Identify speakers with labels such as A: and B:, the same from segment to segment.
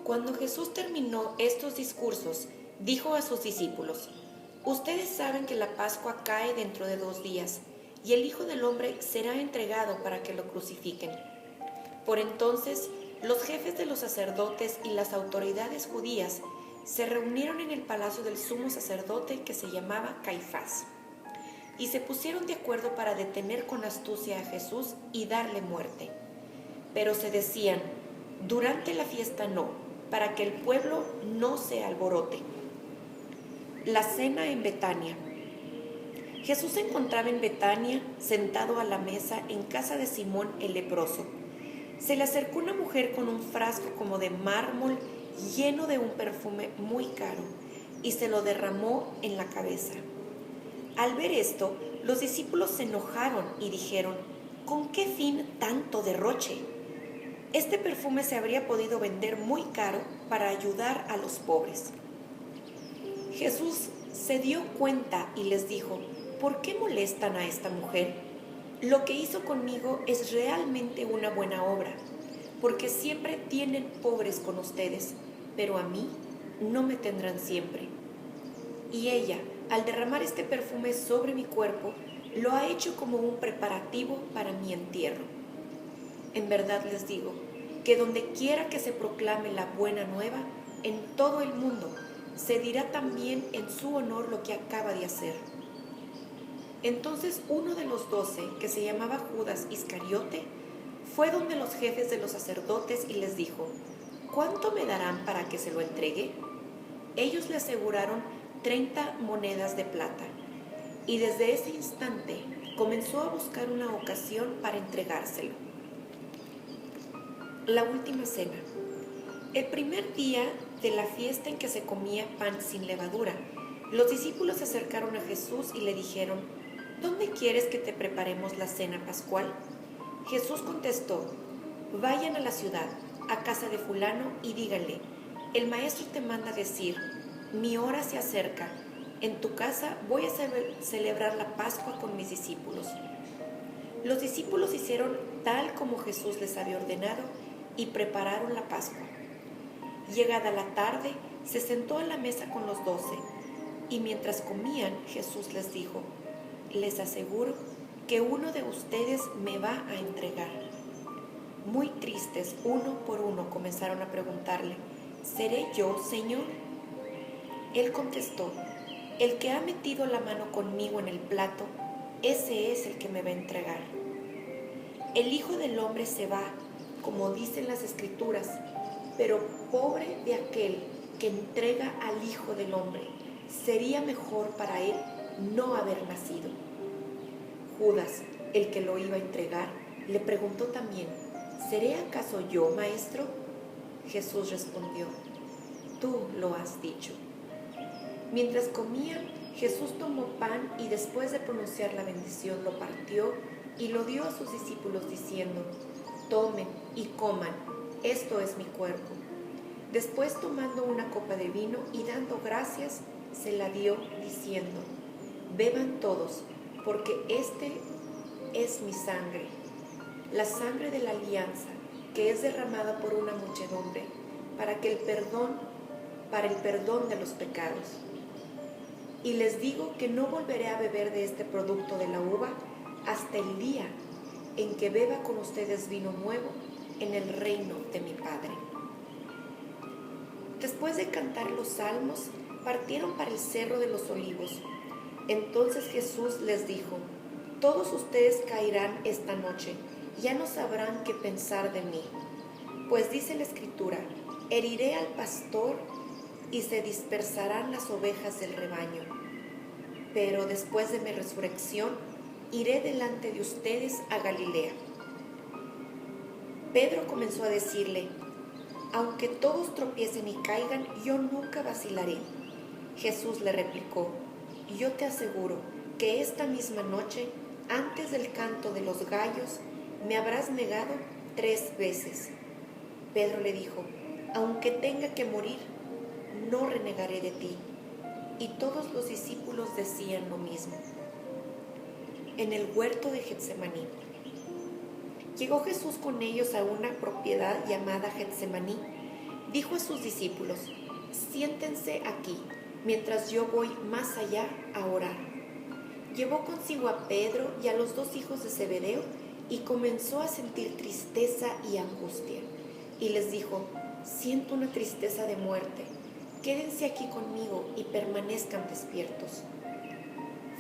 A: Cuando Jesús terminó estos discursos, dijo a sus discípulos: Ustedes saben que la Pascua cae dentro de 2 días, y el Hijo del Hombre será entregado para que lo crucifiquen. Por entonces, los jefes de los sacerdotes y las autoridades judías se reunieron en el palacio del sumo sacerdote que se llamaba Caifás, y se pusieron de acuerdo para detener con astucia a Jesús y darle muerte. Pero se decían: durante la fiesta no, para que el pueblo no se alborote. La cena en Betania. Jesús se encontraba en Betania, sentado a la mesa en casa de Simón el leproso. Se le acercó una mujer con un frasco como de mármol lleno de un perfume muy caro y se lo derramó en la cabeza. Al ver esto, los discípulos se enojaron y dijeron: ¿con qué fin tanto derroche? Este perfume se habría podido vender muy caro para ayudar a los pobres. Jesús se dio cuenta y les dijo: ¿por qué molestan a esta mujer? Lo que hizo conmigo es realmente una buena obra, porque siempre tienen pobres con ustedes, pero a mí no me tendrán siempre. Y ella, al derramar este perfume sobre mi cuerpo, lo ha hecho como un preparativo para mi entierro. En verdad les digo que donde quiera que se proclame la buena nueva, en todo el mundo, se dirá también en su honor lo que acaba de hacer. Entonces uno de los 12, que se llamaba Judas Iscariote, fue donde los jefes de los sacerdotes y les dijo: ¿cuánto me darán para que se lo entregue? Ellos le aseguraron 30 monedas de plata, y desde ese instante comenzó a buscar una ocasión para entregárselo. La última cena. El primer día de la fiesta en que se comía pan sin levadura, los discípulos se acercaron a Jesús y le dijeron: ¿dónde quieres que te preparemos la cena pascual? Jesús contestó: vayan a la ciudad, a casa de fulano, y díganle: el maestro te manda decir, mi hora se acerca, en tu casa voy a celebrar la Pascua con mis discípulos. Los discípulos hicieron tal como Jesús les había ordenado y prepararon la Pascua. Llegada la tarde, se sentó a la mesa con los 12, y mientras comían, Jesús les dijo: les aseguro que uno de ustedes me va a entregar. Muy tristes, uno por uno, comenzaron a preguntarle: ¿seré yo, Señor? Él contestó: el que ha metido la mano conmigo en el plato, ese es el que me va a entregar. El Hijo del Hombre se va, como dicen las Escrituras, pero pobre de aquel que entrega al Hijo del Hombre. Sería mejor para él no haber nacido. Judas, el que lo iba a entregar, le preguntó también: ¿seré acaso yo, maestro? Jesús respondió: tú lo has dicho. Mientras comían, Jesús tomó pan y después de pronunciar la bendición lo partió y lo dio a sus discípulos diciendo: tomen y coman, esto es mi cuerpo. Después, tomando una copa de vino y dando gracias, se la dio diciendo: beban todos, porque este es mi sangre, la sangre de la alianza, que es derramada por una muchedumbre, para el perdón de los pecados. Y les digo que no volveré a beber de este producto de la uva hasta el día en que beba con ustedes vino nuevo en el reino de mi Padre. Después de cantar los salmos, partieron para el Cerro de los Olivos. Entonces Jesús les dijo: todos ustedes caerán esta noche, ya no sabrán qué pensar de mí. Pues dice la Escritura: heriré al pastor y se dispersarán las ovejas del rebaño. Pero después de mi resurrección, iré delante de ustedes a Galilea. Pedro comenzó a decirle: aunque todos tropiecen y caigan, yo nunca vacilaré. Jesús le replicó: yo te aseguro que esta misma noche, antes del canto de los gallos, me habrás negado 3 veces. Pedro le dijo: aunque tenga que morir, no renegaré de ti. Y todos los discípulos decían lo mismo. En el huerto de Getsemaní. Llegó Jesús con ellos a una propiedad llamada Getsemaní, dijo a sus discípulos: siéntense aquí, mientras yo voy más allá a orar. Llevó consigo a Pedro y a los dos hijos de Zebedeo y comenzó a sentir tristeza y angustia. Y les dijo: siento una tristeza de muerte, quédense aquí conmigo y permanezcan despiertos.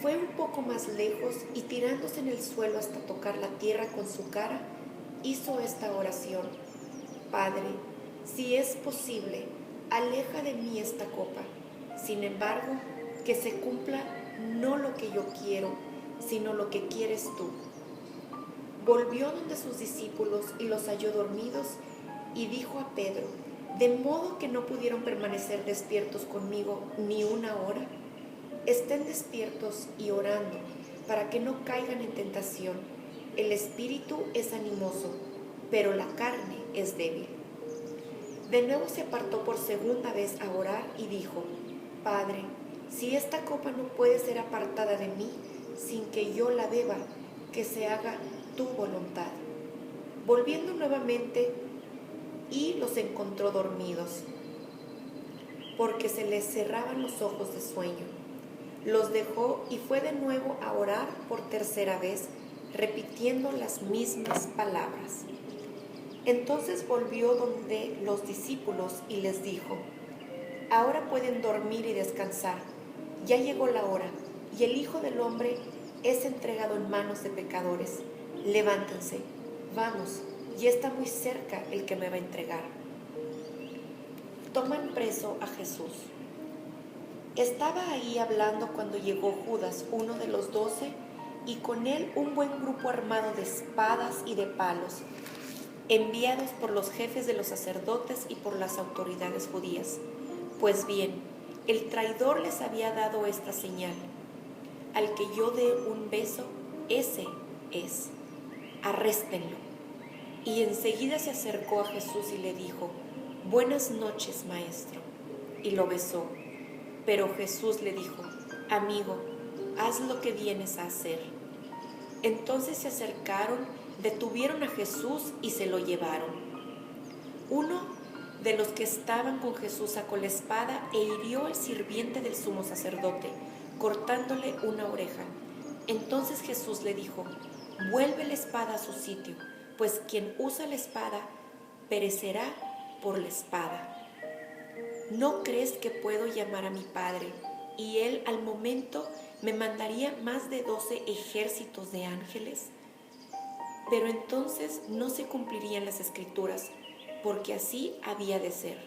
A: Fue un poco más lejos y tirándose en el suelo hasta tocar la tierra con su cara, hizo esta oración: Padre, si es posible, aleja de mí esta copa. Sin embargo, que se cumpla no lo que yo quiero, sino lo que quieres tú. Volvió donde sus discípulos y los halló dormidos y dijo a Pedro: ¿de modo que no pudieron permanecer despiertos conmigo ni una hora? Estén despiertos y orando para que no caigan en tentación. El espíritu es animoso, pero la carne es débil. De nuevo se apartó por segunda vez a orar y dijo: Padre, si esta copa no puede ser apartada de mí sin que yo la beba, que se haga tu voluntad. Volviendo nuevamente, y los encontró dormidos, porque se les cerraban los ojos de sueño. Los dejó y fue de nuevo a orar por tercera vez, repitiendo las mismas palabras. Entonces volvió donde los discípulos y les dijo: ahora pueden dormir y descansar. Ya llegó la hora, y el Hijo del Hombre es entregado en manos de pecadores. Levántense, vamos, ya está muy cerca el que me va a entregar. Toman preso a Jesús. Estaba ahí hablando cuando llegó Judas, uno de los 12, y con él un buen grupo armado de espadas y de palos, enviados por los jefes de los sacerdotes y por las autoridades judías. Pues bien, el traidor les había dado esta señal: al que yo dé un beso, ese es, arréstenlo. Y enseguida se acercó a Jesús y le dijo: buenas noches, maestro. Y lo besó. Pero Jesús le dijo: amigo, haz lo que vienes a hacer. Entonces se acercaron, detuvieron a Jesús y se lo llevaron. Uno de los que estaban con Jesús sacó la espada e hirió al sirviente del sumo sacerdote, cortándole una oreja. Entonces Jesús le dijo: vuelve la espada a su sitio, pues quien usa la espada perecerá por la espada. ¿No crees que puedo llamar a mi Padre, y Él al momento me mandaría más de 12 ejércitos de ángeles? Pero entonces no se cumplirían las Escrituras, porque así había de ser.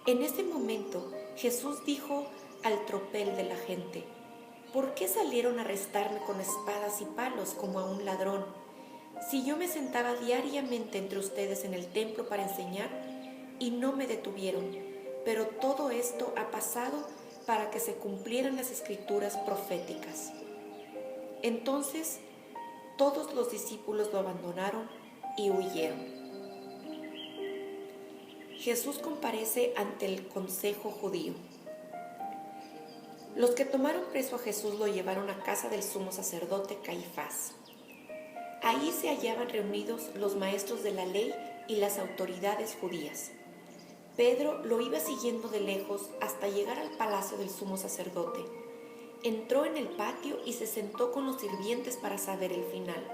A: En ese momento Jesús dijo al tropel de la gente: ¿por qué salieron a arrestarme con espadas y palos como a un ladrón? Si yo me sentaba diariamente entre ustedes en el templo para enseñar, y no me detuvieron, pero todo esto ha pasado para que se cumplieran las escrituras proféticas. Entonces todos los discípulos lo abandonaron y huyeron. Jesús comparece ante el consejo judío. Los que tomaron preso a Jesús lo llevaron a casa del sumo sacerdote Caifás. Ahí se hallaban reunidos los maestros de la ley y las autoridades judías. Pedro lo iba siguiendo de lejos hasta llegar al palacio del sumo sacerdote. Entró en el patio y se sentó con los sirvientes para saber el final.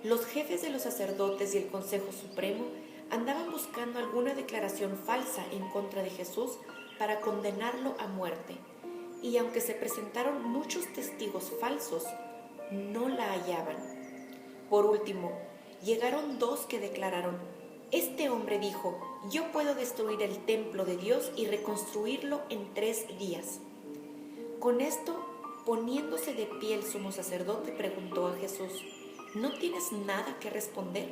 A: Los jefes de los sacerdotes y el Consejo Supremo andaban buscando alguna declaración falsa en contra de Jesús para condenarlo a muerte. Y aunque se presentaron muchos testigos falsos, no la hallaban. Por último, llegaron 2 que declararon: este hombre dijo: yo puedo destruir el templo de Dios y reconstruirlo en 3 días. Con esto, poniéndose de pie el sumo sacerdote, preguntó a Jesús: ¿no tienes nada que responder?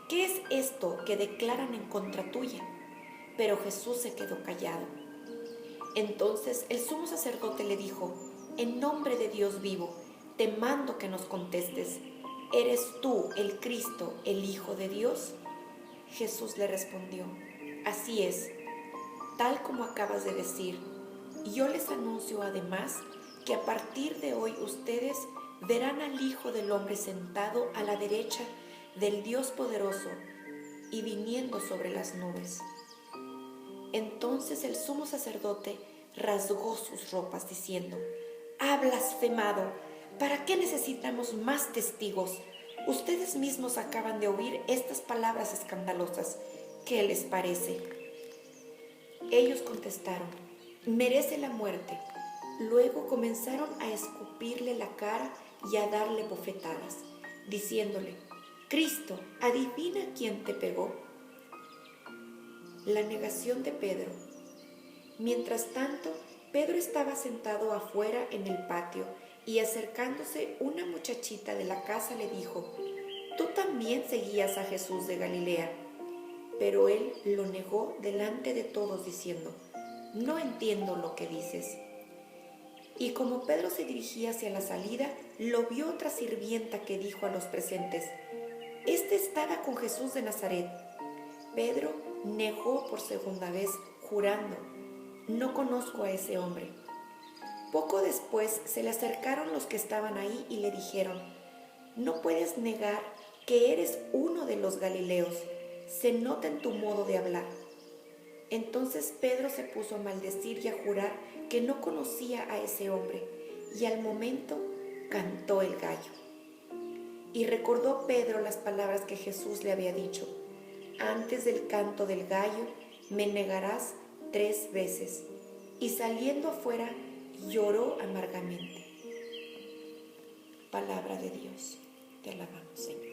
A: ¿Qué es esto que declaran en contra tuya? Pero Jesús se quedó callado. Entonces el sumo sacerdote le dijo: en nombre de Dios vivo, te mando que nos contestes. ¿Eres tú el Cristo, el Hijo de Dios? Jesús le respondió: así es, tal como acabas de decir. Y yo les anuncio además que a partir de hoy ustedes verán al Hijo del Hombre sentado a la derecha del Dios Poderoso y viniendo sobre las nubes. Entonces el sumo sacerdote rasgó sus ropas diciendo: «Ha blasfemado. ¿Para qué necesitamos más testigos? Ustedes mismos acaban de oír estas palabras escandalosas. ¿Qué les parece?». Ellos contestaron: «Merece la muerte». Luego comenzaron a escupirle la cara y a darle bofetadas, diciéndole: «Cristo, adivina quién te pegó». La negación de Pedro. Mientras tanto, Pedro estaba sentado afuera en el patio y acercándose una muchachita de la casa le dijo: «Tú también seguías a Jesús de Galilea». Pero él lo negó delante de todos diciendo: «No entiendo lo que dices». Y como Pedro se dirigía hacia la salida, lo vio otra sirvienta que dijo a los presentes: «Este estaba con Jesús de Nazaret». Pedro negó por segunda vez, jurando: «No conozco a ese hombre». Poco después se le acercaron los que estaban ahí y le dijeron: «No puedes negar que eres uno de los galileos, se nota en tu modo de hablar». Entonces Pedro se puso a maldecir y a jurar que no conocía a ese hombre, y al momento cantó el gallo. Y recordó Pedro las palabras que Jesús le había dicho: «Antes del canto del gallo me negarás 3 veces». Y saliendo afuera lloró amargamente. Palabra de Dios. Te alabamos, Señor.